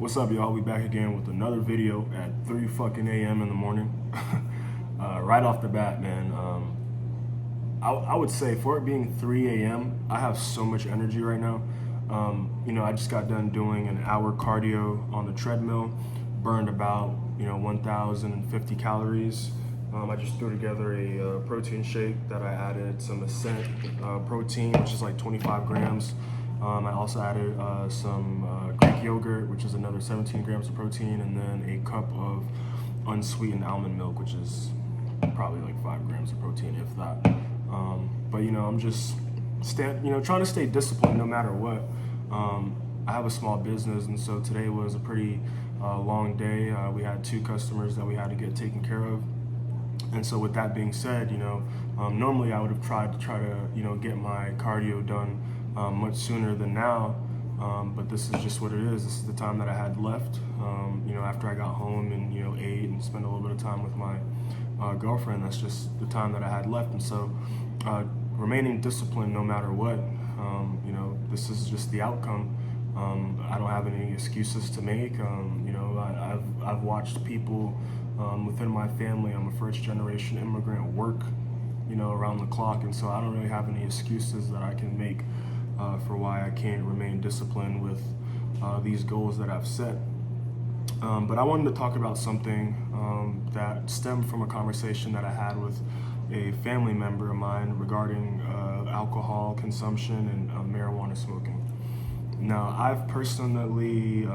What's up, y'all? We back again with another video at 3 fucking a.m. in the morning. Right off the bat, man. I would say for it being 3 a.m., I have so much energy right now. I just got done doing an hour cardio on the treadmill, burned about 1,050 calories. I just threw together a protein shake that I added some Ascent protein, which is like 25 grams. I also added some Greek yogurt, which is another 17 grams of protein, and then a cup of unsweetened almond milk, which is probably like 5 grams of protein, if that. But I'm just trying to stay disciplined no matter what. I have a small business, and so today was a pretty long day. We had 2 customers that we had to get taken care of. And so with that being said, normally I would have tried to get my cardio done much sooner than now, but this is just what it is. This is the time that I had left, after I got home and ate and spent a little bit of time with my girlfriend. That's just the time that I had left. And so remaining disciplined no matter what, this is just the outcome. I don't have any excuses to make. I've watched people within my family. I'm a first generation immigrant, work around the clock, and so I don't really have any excuses that I can make for why I can't remain disciplined with these goals that I've set. But I wanted to talk about something that stemmed from a conversation that I had with a family member of mine regarding alcohol consumption and marijuana smoking. Now, I've personally,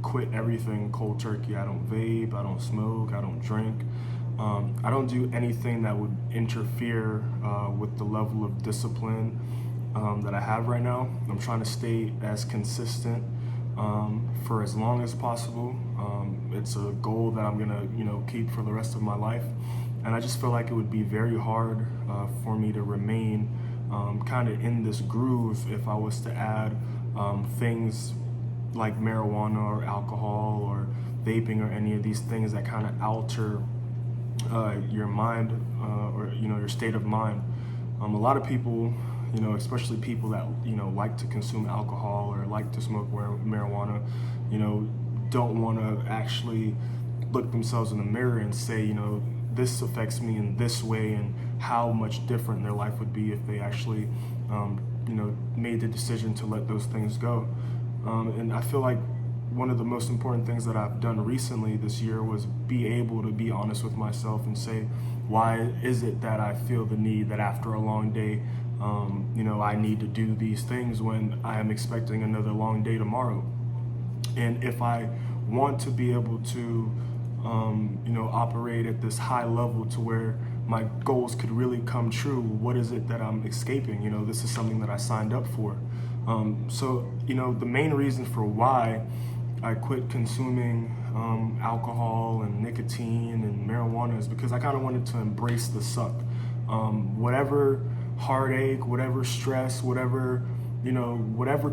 quit everything cold turkey. I don't vape, I don't smoke, I don't drink. I don't do anything that would interfere with the level of discipline that I have right now. I'm trying to stay as consistent for as long as possible. It's a goal that I'm gonna, keep for the rest of my life. And I just feel like it would be very hard for me to remain kind of in this groove if I was to add things like marijuana or alcohol or vaping or any of these things that kind of alter your mind or your state of mind. A lot of people, especially people that like to consume alcohol or like to smoke marijuana, don't want to actually look themselves in the mirror and say, this affects me in this way, and how much different their life would be if they actually made the decision to let those things go. And I feel like one of the most important things that I've done recently this year was be able to be honest with myself and say, why is it that I feel the need that after a long day, I need to do these things when I am expecting another long day tomorrow? And if I want to be able to, operate at this high level to where my goals could really come true, what is it that I'm escaping? This is something that I signed up for. So the main reason for why I quit consuming alcohol and nicotine and marijuana is because I kind of wanted to embrace the suck. Whatever heartache, whatever stress, whatever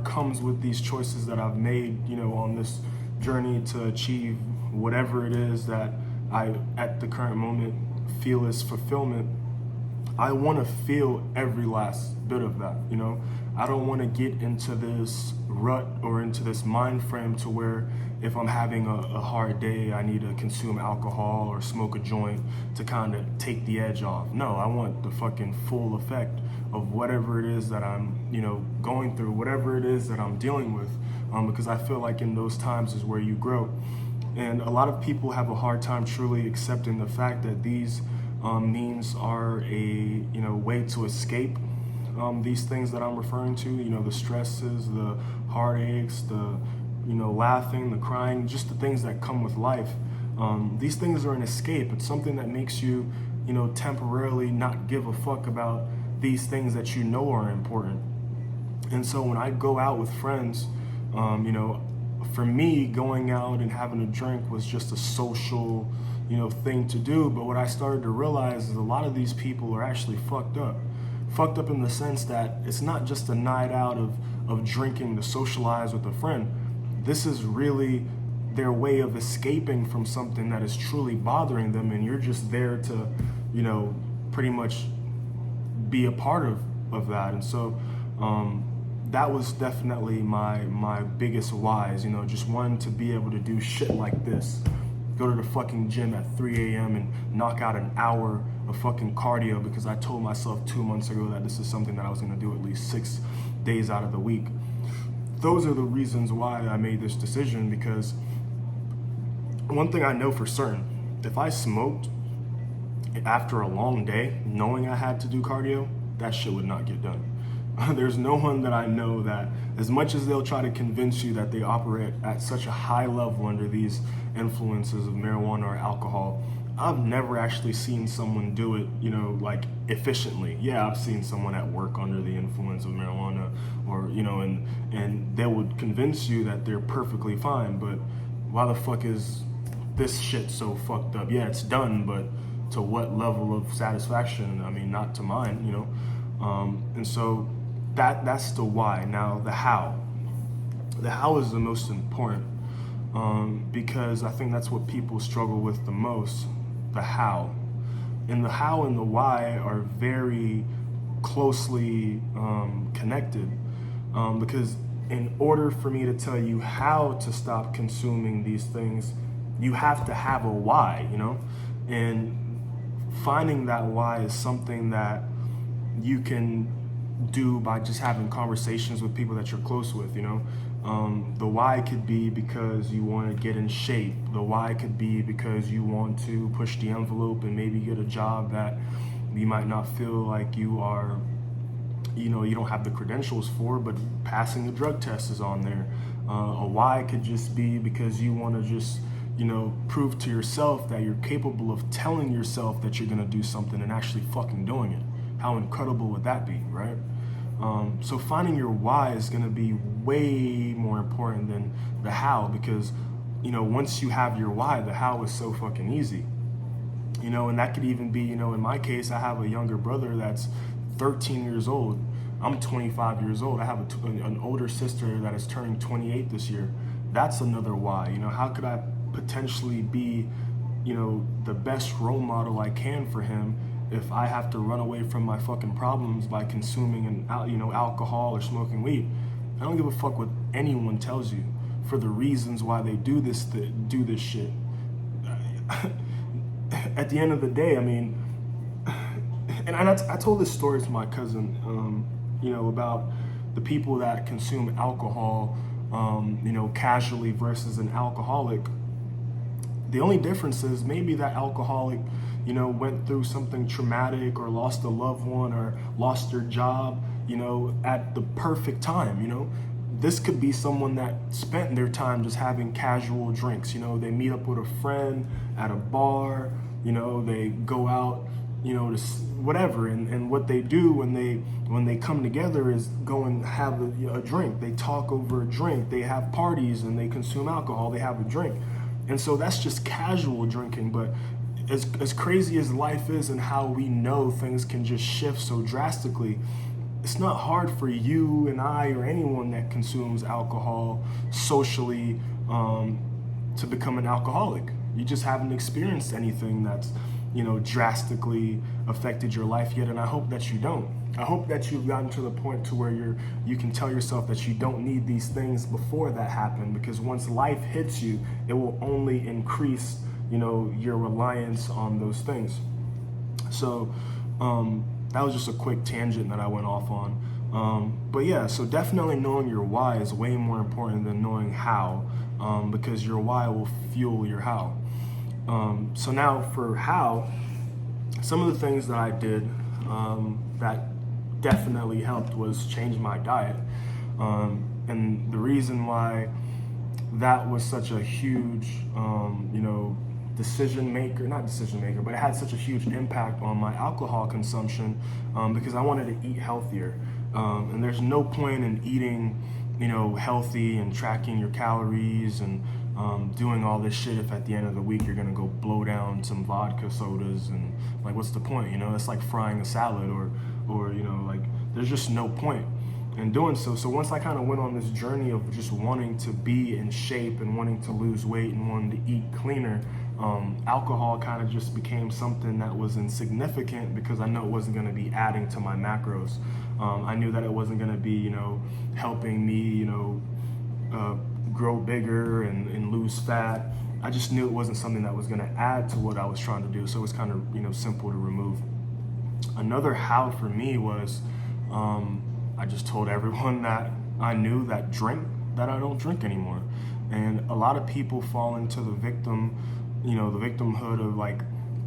comes with these choices that I've made, on this journey to achieve whatever it is that I, at the current moment, feel is fulfillment. I want to feel every last bit of that, I don't want to get into this rut or into this mind frame to where if I'm having a hard day, I need to consume alcohol or smoke a joint to kind of take the edge off. No, I want the fucking full effect of whatever it is that I'm, going through, whatever it is that I'm dealing with, because I feel like in those times is where you grow. And a lot of people have a hard time truly accepting the fact that these means are a way to escape these things that I'm referring to, the stresses, the heartaches, the laughing, the crying, just the things that come with life. These things are an escape. It's something that makes you, temporarily not give a fuck about these things that are important. And so when I go out with friends, for me, going out and having a drink was just a social, thing to do. But what I started to realize is a lot of these people are actually fucked up. Fucked up in the sense that it's not just a night out of drinking to socialize with a friend. This is really their way of escaping from something that is truly bothering them, and you're just there to, pretty much be a part of that. And so that was definitely my biggest whys, you know, just wanting to be able to do shit like this. Go to the fucking gym at 3 a.m. and knock out an hour of fucking cardio because I told myself 2 months ago that this is something that I was gonna do at least 6 days out of the week. Those are the reasons why I made this decision, because one thing I know for certain, if I smoked after a long day, knowing I had to do cardio, that shit would not get done. There's no one that I know that, as much as they'll try to convince you that they operate at such a high level under these influences of marijuana or alcohol, I've never actually seen someone do it, you know, like efficiently. Yeah, I've seen someone at work under the influence of marijuana, or, you know, and they would convince you that they're perfectly fine, but why the fuck is this shit so fucked up? Yeah, it's done, but to what level of satisfaction? I mean, not to mine, you know? And so that's the why. Now, the how. The how is the most important, because I think that's what people struggle with the most, the how. And the how and the why are very closely connected, because in order for me to tell you how to stop consuming these things, you have to have a why, you know? And finding that why is something that you can do by just having conversations with people that you're close with, you know? The why could be because you want to get in shape. The why could be because you want to push the envelope and maybe get a job that you might not feel like you are, you know, you don't have the credentials for, but passing the drug test is on there. A why could just be because you want to just, you know, prove to yourself that you're capable of telling yourself that you're going to do something and actually fucking doing it. How incredible would that be, right? So finding your why is going to be way more important than the how, because, you know, once you have your why, the how is so fucking easy. You know, and that could even be, you know, in my case, I have a younger brother that's 13 years old. I'm 25 years old. I have an older sister that is turning 28 this year. That's another why. You know, how could I potentially be, you know, the best role model I can for him if I have to run away from my fucking problems by consuming alcohol or smoking weed? I don't give a fuck what anyone tells you for the reasons why they do this shit. At the end of the day, I mean, and I told this story to my cousin, you know, about the people that consume alcohol, you know, casually versus an alcoholic. The only difference is maybe that alcoholic, you know, went through something traumatic or lost a loved one or lost their job, you know, at the perfect time, you know. This could be someone that spent their time just having casual drinks, you know. They meet up with a friend at a bar, you know, they go out, you know, to whatever, and what they do when they come together is go and have a drink. They talk over a drink, they have parties and they consume alcohol, they have a drink. And so that's just casual drinking. But as crazy as life is and how we know things can just shift so drastically, it's not hard for you and I or anyone that consumes alcohol socially to become an alcoholic. You just haven't experienced anything that's, you know, drastically affected your life yet, and I hope that you don't. I hope that you've gotten to the point to where you can tell yourself that you don't need these things before that happen, because once life hits you, it will only increase, you know, your reliance on those things. So that was just a quick tangent that I went off on. But yeah, so definitely knowing your why is way more important than knowing how, because your why will fuel your how. So now for how, some of the things that I did that definitely helped was change my diet. And the reason why that was such a huge, you know, not decision maker, but it had such a huge impact on my alcohol consumption, because I wanted to eat healthier. And there's no point in eating, you know, healthy and tracking your calories and doing all this shit if at the end of the week you're gonna go blow down some vodka sodas, and like, what's the point? You know, it's like frying a salad, or you know, like, there's just no point in doing so. So once I kind of went on this journey of just wanting to be in shape and wanting to lose weight and wanting to eat cleaner, Alcohol kind of just became something that was insignificant because I know it wasn't going to be adding to my macros. I knew that it wasn't going to be, helping me, grow bigger and lose fat. I just knew it wasn't something that was going to add to what I was trying to do. So it was kind of, simple to remove. Another how for me was, I just told everyone that I knew that I don't drink anymore. And a lot of people fall into the victimhood of like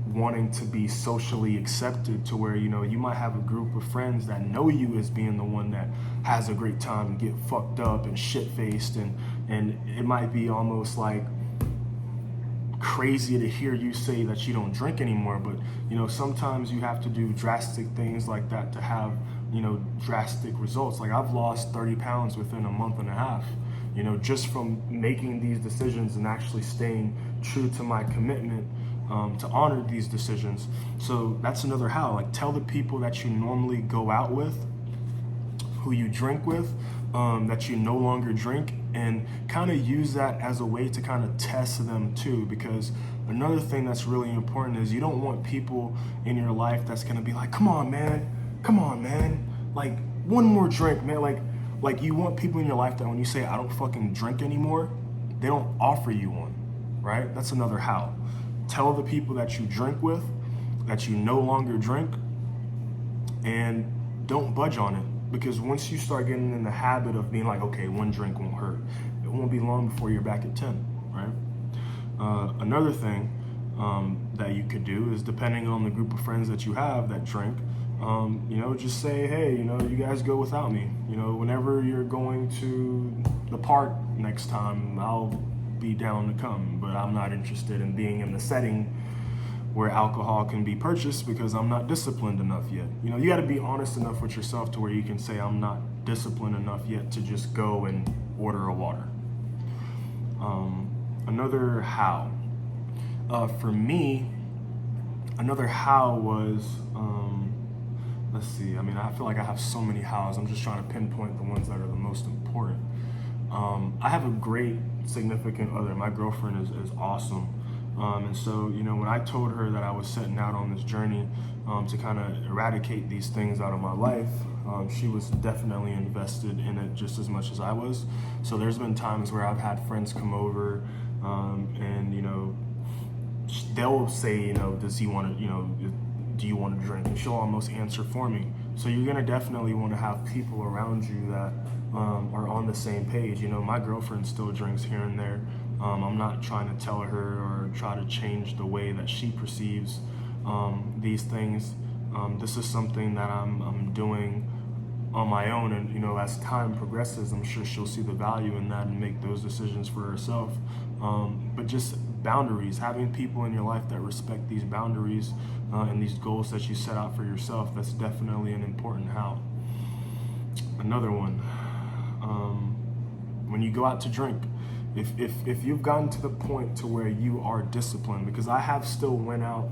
wanting to be socially accepted, to where, you might have a group of friends that know you as being the one that has a great time and get fucked up and shit-faced, and it might be almost like crazy to hear you say that you don't drink anymore. But sometimes you have to do drastic things like that to have drastic results. Like I've lost 30 pounds within a month and a half, just from making these decisions and actually staying true to my commitment to honor these decisions. So that's another how. Like, tell the people that you normally go out with, who you drink with, that you no longer drink, and kind of use that as a way to kind of test them too. Because another thing that's really important is you don't want people in your life that's going to be like, come on man, like one more drink, man. Like you want people in your life that when you say I don't fucking drink anymore, they don't offer you one, right? That's another how. Tell the people that you drink with that you no longer drink, and don't budge on it. Because once you start getting in the habit of being like, okay, one drink won't hurt, it won't be long before you're back at 10, right? Another thing that you could do is, depending on the group of friends that you have that drink, just say, hey, you guys go without me. Whenever you're going to the park next time, I'll be down to come, but I'm not interested in being in the setting where alcohol can be purchased because I'm not disciplined enough yet. You got to be honest enough with yourself to where you can say, I'm not disciplined enough yet to just go and order a water. Another how. For me, another how was, let's see, I feel like I have so many hows. I'm just trying to pinpoint the ones that are the most important. I have a great significant other. My girlfriend is awesome. And so, when I told her that I was setting out on this journey to kind of eradicate these things out of my life, she was definitely invested in it just as much as I was. So there's been times where I've had friends come over and, they'll say, does he want to, do you want to drink? And she'll almost answer for me. So you're going to definitely want to have people around you that are on the same page. My girlfriend still drinks here and there. I'm not trying to tell her or try to change the way that she perceives these things. This is something that I'm doing on my own, and as time progresses, I'm sure she'll see the value in that and make those decisions for herself. But just boundaries, having people in your life that respect these boundaries and these goals that you set out for yourself, that's definitely an important how. Another one, when you go out to drink, if you've gotten to the point to where you are disciplined, because I have still went out,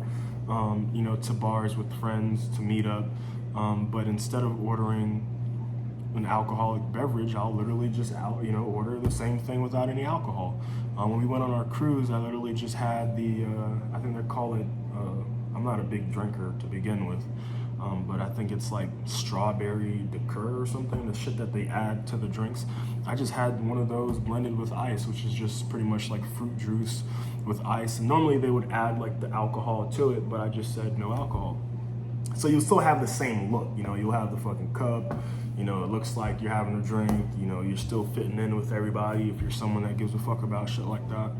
to bars with friends to meet up, but instead of ordering an alcoholic beverage, I'll literally just order the same thing without any alcohol. When we went on our cruise, I literally just had the, I think they call it, I'm not a big drinker to begin with, but I think it's like strawberry liqueur or something, the shit that they add to the drinks. I just had one of those blended with ice, which is just pretty much like fruit juice with ice. And normally they would add like the alcohol to it, but I just said no alcohol. So you'll still have the same look, you'll have the fucking cup, it looks like you're having a drink, you're still fitting in with everybody if you're someone that gives a fuck about shit like that.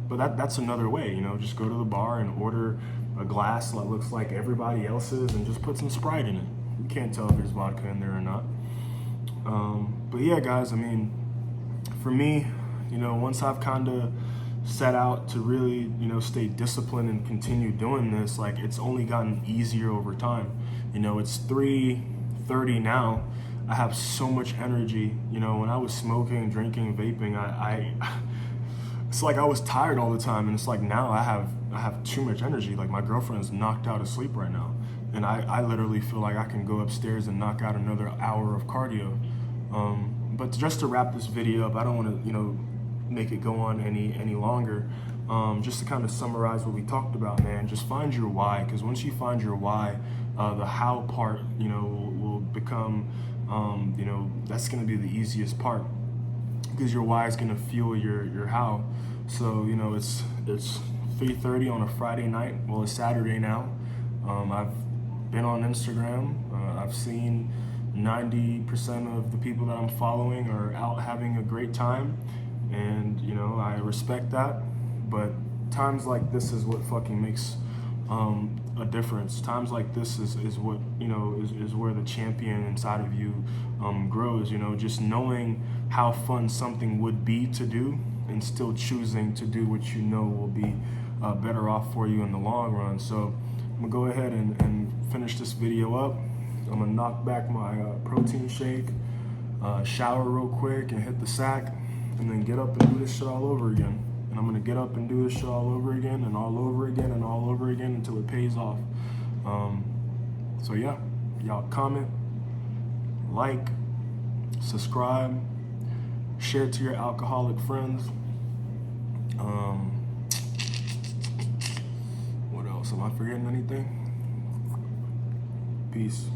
But that's another way, just go to the bar and order a glass that looks like everybody else's and just put some Sprite in it. You can't tell if there's vodka in there or not. But yeah, guys, for me, once I've kind of set out to really, stay disciplined and continue doing this, like it's only gotten easier over time. It's 3:30 now. I have so much energy. When I was smoking, drinking, vaping, I it's like I was tired all the time, and it's like now I have too much energy. Like my girlfriend's knocked out of sleep right now, and I literally feel like I can go upstairs and knock out another hour of cardio. But just to wrap this video up, I don't want to make it go on any longer. Just to kind of summarize what we talked about, man, just find your why, because once you find your why, the how part, will become, that's going to be the easiest part, because your why is going to fuel your how. So, it's 3:30 on a Friday night. Well, it's Saturday now. I've been on Instagram. I've seen 90% of the people that I'm following are out having a great time, and I respect that. But times like this is what fucking makes a difference. Times like this is what is where the champion inside of you grows. Just knowing how fun something would be to do, and still choosing to do what will be better off for you in the long run. So I'm gonna go ahead and finish this video up. I'm gonna knock back my protein shake, shower real quick, and hit the sack, and then get up and do this shit all over again. And I'm gonna get up and do this shit all over again, and all over again, and all over again until it pays off. So yeah, y'all comment, like, subscribe, share it to your alcoholic friends. What else? Am I forgetting anything? Peace.